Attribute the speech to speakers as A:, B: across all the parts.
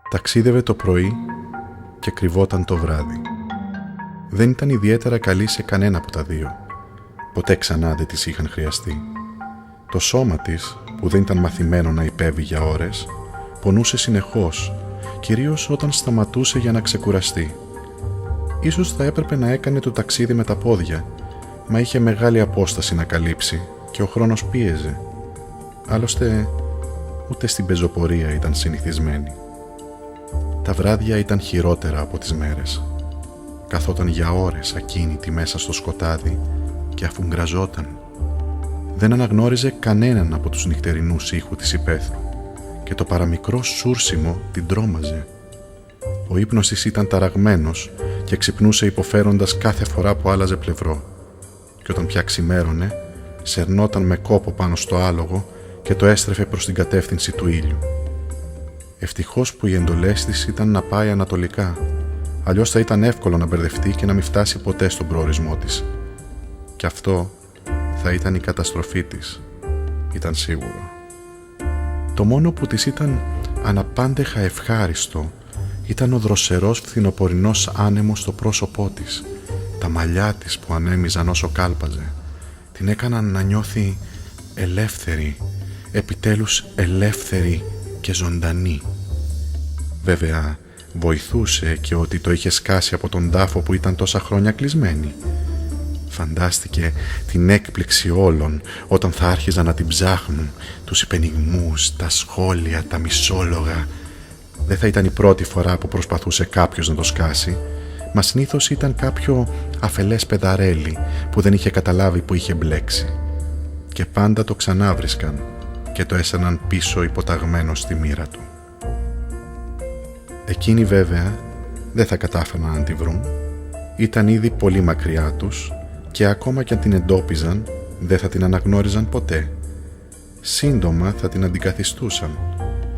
A: Ταξίδευε το πρωί και κρυβόταν το βράδυ. Δεν ήταν ιδιαίτερα καλή σε κανένα από τα δύο. Ποτέ ξανά δεν της είχαν χρειαστεί. Το σώμα της, που δεν ήταν μαθημένο να υπέβει για ώρες, πονούσε συνεχώς, κυρίως όταν σταματούσε για να ξεκουραστεί. Ίσως θα έπρεπε να έκανε το ταξίδι με τα πόδια, μα είχε μεγάλη απόσταση να καλύψει και ο χρόνος πίεζε. Άλλωστε, ούτε στην πεζοπορία ήταν συνηθισμένη. Τα βράδια ήταν χειρότερα από τις μέρες. Καθόταν για ώρες ακίνητη μέσα στο σκοτάδι και αφουγκραζόταν. Δεν αναγνώριζε κανέναν από τους νυχτερινούς ήχου της υπαίθρου και το παραμικρό σούρσιμο την τρόμαζε. Ο ύπνος της ήταν ταραγμένος και ξυπνούσε υποφέροντας κάθε φορά που άλλαζε πλευρό, και όταν πια ξημέρωνε, σερνόταν με κόπο πάνω στο άλογο και το έστρεφε προς την κατεύθυνση του ήλιου. Ευτυχώς που οι εντολές της ήταν να πάει ανατολικά, αλλιώς θα ήταν εύκολο να μπερδευτεί και να μην φτάσει ποτέ στον προορισμό της. Και αυτό θα ήταν η καταστροφή της, ήταν σίγουρο. Το μόνο που της ήταν αναπάντεχα ευχάριστο ήταν ο δροσερός φθινοπορεινός άνεμος στο πρόσωπό της. Τα μαλλιά της που ανέμιζαν όσο κάλπαζε την έκαναν να νιώθει ελεύθερη, επιτέλους ελεύθερη και ζωντανή. Βέβαια, βοηθούσε και ότι το είχε σκάσει από τον τάφο που ήταν τόσα χρόνια κλεισμένη. Φαντάστηκε την έκπληξη όλων όταν θα άρχιζαν να την ψάχνουν, τους υπενιγμούς, τα σχόλια, τα μισόλογα. Δεν θα ήταν η πρώτη φορά που προσπαθούσε κάποιος να το σκάσει, μα συνήθως ήταν κάποιο αφελές παιδαρέλι που δεν είχε καταλάβει που είχε μπλέξει. Και πάντα το ξανάβρισκαν και το έσαναν πίσω υποταγμένο στη μοίρα του. Εκείνοι βέβαια δεν θα κατάφεραν να τη βρουν. Ήταν ήδη πολύ μακριά τους και ακόμα κι αν την εντόπιζαν δεν θα την αναγνώριζαν ποτέ. Σύντομα θα την αντικαθιστούσαν.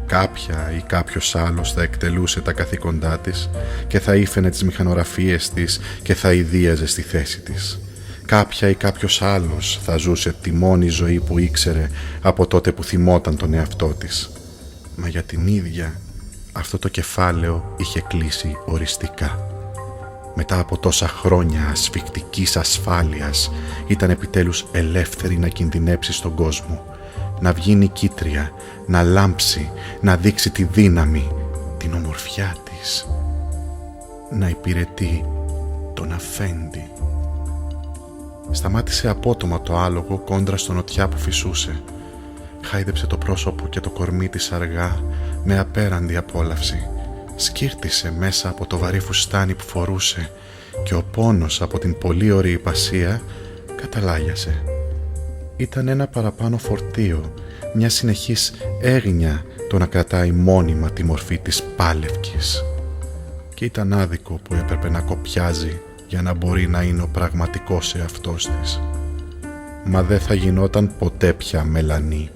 A: Κάποια ή κάποιος άλλος θα εκτελούσε τα καθήκοντά της και θα ήφαινε τις μηχανογραφίες της και θα ιδίαζε στη θέση της. Κάποια ή κάποιος άλλος θα ζούσε τη μόνη ζωή που ήξερε από τότε που θυμόταν τον εαυτό της. Μα για την ίδια αυτό το κεφάλαιο είχε κλείσει οριστικά. Μετά από τόσα χρόνια ασφικτικής ασφάλειας ήταν επιτέλους ελεύθερη να κινδυνέψει στον κόσμο, να βγει νικήτρια, να λάμψει, να δείξει τη δύναμη, την ομορφιά της, να υπηρετεί τον αφέντη. Σταμάτησε απότομα το άλογο κόντρα στο νοτιά που φυσούσε. Χάιδεψε το πρόσωπο και το κορμί της αργά με απέραντη απόλαυση. Σκύρτησε μέσα από το βαρύ φουστάνι που φορούσε και ο πόνος από την πολύ ωραία υπασία καταλάγιασε. Ήταν ένα παραπάνω φορτίο, μια συνεχής έγνοια το να κρατάει μόνιμα τη μορφή της πάλευκης. Και ήταν άδικο που έπρεπε να κοπιάζει για να μπορεί να είναι ο πραγματικός εαυτός της. Μα δεν θα γινόταν ποτέ πια μελανή.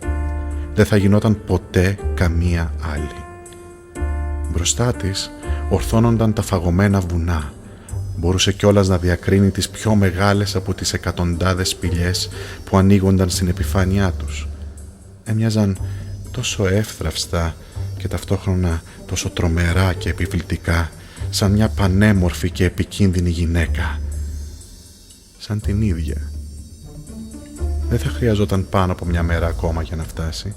A: Δεν θα γινόταν ποτέ καμία άλλη. Μπροστά της ορθώνονταν τα φαγωμένα βουνά. Μπορούσε κιόλας να διακρίνει τις πιο μεγάλες από τις εκατοντάδες σπηλιές που ανοίγονταν στην επιφάνειά τους. Έμοιαζαν τόσο εύθραυστα και ταυτόχρονα τόσο τρομερά και επιβλητικά, σαν μια πανέμορφη και επικίνδυνη γυναίκα. Σαν την ίδια. Δεν θα χρειαζόταν πάνω από μια μέρα ακόμα για να φτάσει,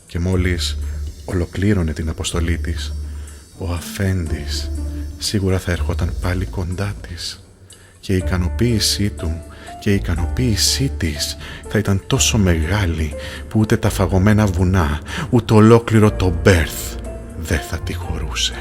A: και μόλις ολοκλήρωνε την αποστολή της, ο αφέντης σίγουρα θα ερχόταν πάλι κοντά της και η ικανοποίησή του και η ικανοποίησή της θα ήταν τόσο μεγάλη που ούτε τα φαγωμένα βουνά, ούτε ολόκληρο το Μπέρθ δεν θα τη χωρούσε.